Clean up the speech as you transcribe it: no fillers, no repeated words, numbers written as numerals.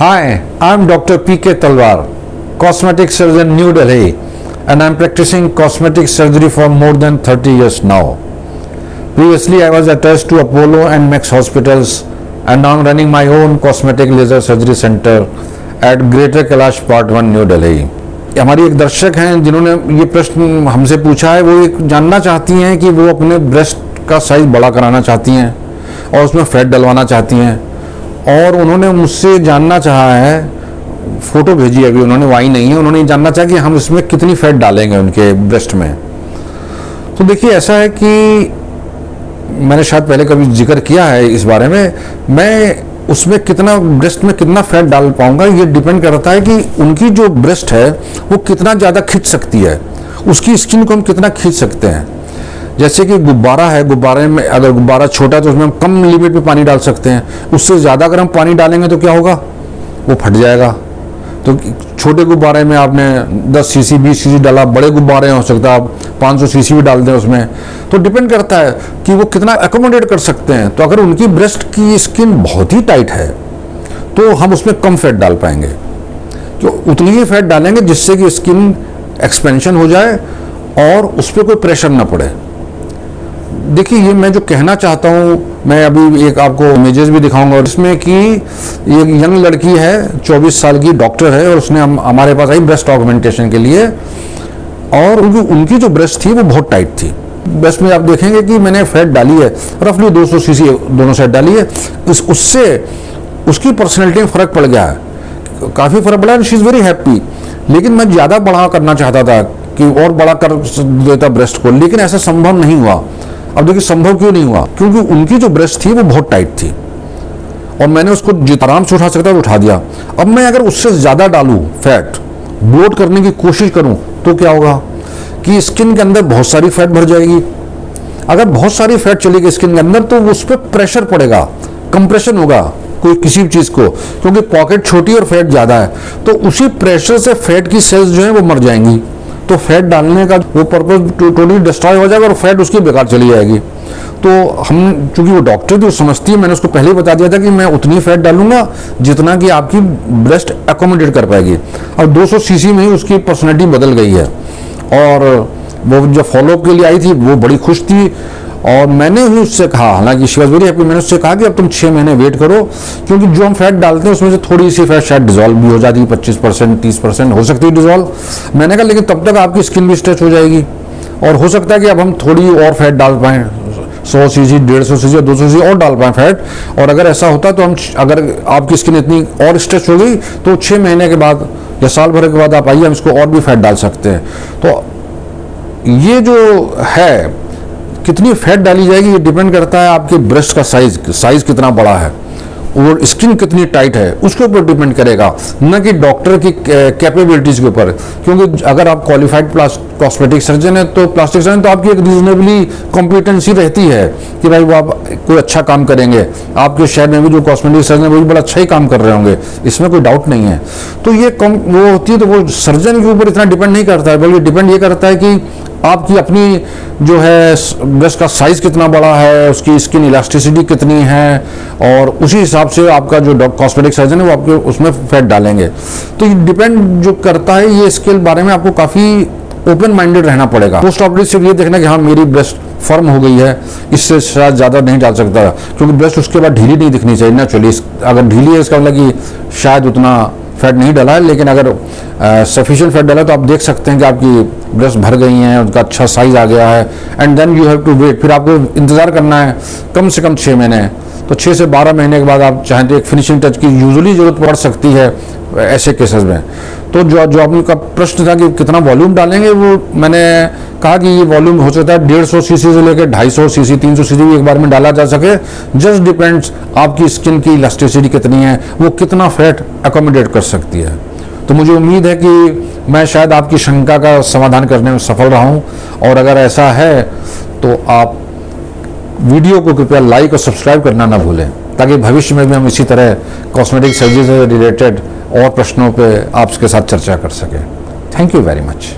Hi, I'm Dr. P.K. Talwar, cosmetic surgeon, New Delhi, and I'm practicing cosmetic surgery for more than 30 years now. Previously, I was attached to Apollo and Max hospitals, and now I'm running my own cosmetic laser surgery center at Greater Kailash Part 1, New Delhi. हमारी एक दर्शक हैं जिन्होंने ये प्रश्न हमसे पूछा है। वो एक जानना चाहती हैं कि वो अपने ब्रेस्ट का साइज बड़ा कराना चाहती हैं और उसमें फैट डलवाना चाहती हैं, और उन्होंने मुझसे जानना चाहा है, फ़ोटो भेजी अभी उन्होंने, वाई नहीं है, उन्होंने जानना चाहा कि हम इसमें कितनी फ़ैट डालेंगे उनके ब्रेस्ट में। तो देखिए, ऐसा है कि मैंने शायद पहले कभी जिक्र किया है इस बारे में, मैं उसमें कितना ब्रेस्ट में कितना फैट डाल पाऊंगा ये डिपेंड करता है कि उनकी जो ब्रेस्ट है वो कितना ज़्यादा खींच सकती है, उसकी स्किन को हम कितना खींच सकते हैं। जैसे कि गुब्बारा है, गुब्बारे में अगर गुब्बारा छोटा है तो उसमें हम कम लिमिट पे पानी डाल सकते हैं, उससे ज़्यादा अगर हम पानी डालेंगे तो क्या होगा, वो फट जाएगा। तो छोटे गुब्बारे में आपने 10 सीसी 20 सीसी डाला, बड़े गुब्बारे हो सकता है आप 500 सीसी भी डाल दें उसमें, तो डिपेंड करता है कि वो कितना एकोमोडेट कर सकते हैं। तो अगर उनकी ब्रेस्ट की स्किन बहुत ही टाइट है तो हम उसमें कम फैट डाल पाएंगे, तो उतनी ही फैट डालेंगे जिससे कि स्किन एक्सपेंशन हो जाए और उस पर कोई प्रेशर ना पड़े। देखिए, ये मैं जो कहना चाहता हूँ, मैं अभी एक आपको इमेजेस भी दिखाऊंगा, और इसमें कि एक यंग लड़की है, 24 साल की, डॉक्टर है, और उसने हमारे पास आई ब्रेस्ट ऑगमेंटेशन के लिए, और उनकी जो ब्रेस्ट थी वो बहुत टाइट थी। ब्रेस्ट में आप देखेंगे कि मैंने फैट डाली है, रफली 200 सीसी दोनों साइड डाली है, उससे उसकी पर्सनैलिटी में फ़र्क पड़ गया है, काफ़ी फ़र्क पड़ा, शी इज़ वेरी हैप्पी। लेकिन मैं ज़्यादा बड़ा करना चाहता था कि और बड़ा कर देता ब्रेस्ट को, लेकिन ऐसा संभव नहीं हुआ। अब देखिए, संभव क्यों नहीं हुआ, क्योंकि उनकी जो ब्रेस्ट थी वो बहुत टाइट थी और मैंने उसको जितना आराम से उठा सकता उठा दिया। अब मैं अगर उससे ज़्यादा डालूं फैट, ब्लोट करने की कोशिश करूं, तो क्या होगा कि स्किन के अंदर बहुत सारी फैट भर जाएगी। अगर बहुत सारी फैट चलेगी स्किन के अंदर तो उस पर प्रेशर पड़ेगा, कंप्रेशन होगा कोई किसी भी चीज़ को, क्योंकि पॉकेट छोटी और फैट ज़्यादा है, तो उसी प्रेशर से फैट की सेल्स जो है वो मर जाएंगी। तो फैट डालने का वो पर्पज टोटली डिस्ट्रॉय हो जाएगा और फैट उसकी बेकार चली जाएगी। तो हम, चूंकि वो डॉक्टर जो समझती है, मैंने उसको पहले ही बता दिया था कि मैं उतनी फैट डालूंगा जितना कि आपकी ब्रेस्ट एकोमोडेट कर पाएगी। और 200 सीसी में ही उसकी पर्सनैलिटी बदल गई है, और वो जो फॉलोअप के लिए आई थी वो बड़ी खुश थी। और मैंने ही उससे कहा, हालांकि शी वॉज वेरी हैप्पी, मैंने उससे कहा कि अब तुम 6 महीने वेट करो, क्योंकि जो हम फैट डालते हैं उसमें से थोड़ी सी फैट शायद डिजॉल्व भी हो जाती है, 25% 30% हो सकती है डिजॉल्व। मैंने कहा लेकिन तब तक आपकी स्किन भी स्ट्रेच हो जाएगी, और हो सकता है कि अब हम थोड़ी और फैट डाल पाएँ, 100 सीसी 150 सीसी या 200 सीसी और डाल पाएँ फैट। और अगर ऐसा होता तो हम, अगर आपकी स्किन इतनी और स्ट्रेच हो गई तो 6 महीने के बाद या साल भर के बाद आप आइए, हम इसको और भी फैट डाल सकते हैं। तो ये जो है, कितनी फैट डाली जाएगी ये डिपेंड करता है आपके ब्रेस्ट का साइज कितना बड़ा है और स्किन कितनी टाइट है, उसके ऊपर डिपेंड करेगा, न कि डॉक्टर की कैपेबिलिटीज़ के ऊपर। क्योंकि अगर आप क्वालिफाइड कॉस्मेटिक सर्जन है तो प्लास्टिक सर्जन, तो आपकी एक रीजनेबली कॉम्पिटेंसी रहती है कि भाई वो आप कोई अच्छा काम करेंगे, आपके शहर में भी जो कॉस्मेटिक सर्जन है वो भी बड़ा अच्छा ही काम कर रहे होंगे, इसमें कोई डाउट नहीं है। तो ये कम वो होती है, तो वो सर्जन के ऊपर इतना डिपेंड नहीं करता है, बल्कि डिपेंड ये करता है कि आपकी अपनी जो है ब्रेस्ट का साइज़ कितना बड़ा है, उसकी स्किन इलास्टिसिटी कितनी है, और उसी हिसाब से आपका जो कॉस्मेटिक सर्जन है वो आपके उसमें फैट डालेंगे। तो ये डिपेंड जो करता है, ये इसके बारे में आपको काफ़ी ओपन माइंडेड रहना पड़ेगा। पोस्ट ऑपरेटिव सिर्फ ये देखना कि हाँ मेरी ब्रेस्ट फर्म हो गई है, इससे शायद ज़्यादा नहीं डाल सकता, क्योंकि ब्रेस्ट उसके बाद ढीली नहीं दिखनी चाहिए ना। चलिए, अगर ढीली है इसका मतलब कि शायद उतना फैट नहीं डाला है, लेकिन अगर सफिशिएंट फैट डाला तो आप देख सकते हैं कि आपकी ब्रेस्ट भर गई हैं, उनका अच्छा साइज आ गया है, and then you have to wait. फिर आपको इंतज़ार करना है कम से कम 6 महीने। तो 6 से 12 महीने के बाद आप चाहें तो एक फिनिशिंग टच की यूजुअली ज़रूरत पड़ सकती है ऐसे केसेस में। तो जो आपका प्रश्न था कि कितना वॉल्यूम डालेंगे, वो मैंने कहा कि ये वॉल्यूम हो सकता है 150 सीसी से लेकर 250 सीसी 300 सीसी भी एक बार में डाला जा सके। जस्ट डिपेंड्स आपकी स्किन की इलास्टिसिटी कितनी है, वो कितना फैट एकोमोडेट कर सकती है। तो मुझे उम्मीद है कि मैं शायद आपकी शंका का समाधान करने में सफल रहा हूँ, और अगर ऐसा है तो आप वीडियो को कृपया लाइक और सब्सक्राइब करना ना भूलें, ताकि भविष्य में भी हम इसी तरह कॉस्मेटिक सर्जरी से रिलेटेड और प्रश्नों पे आपके साथ चर्चा कर सकें। Thank you very much.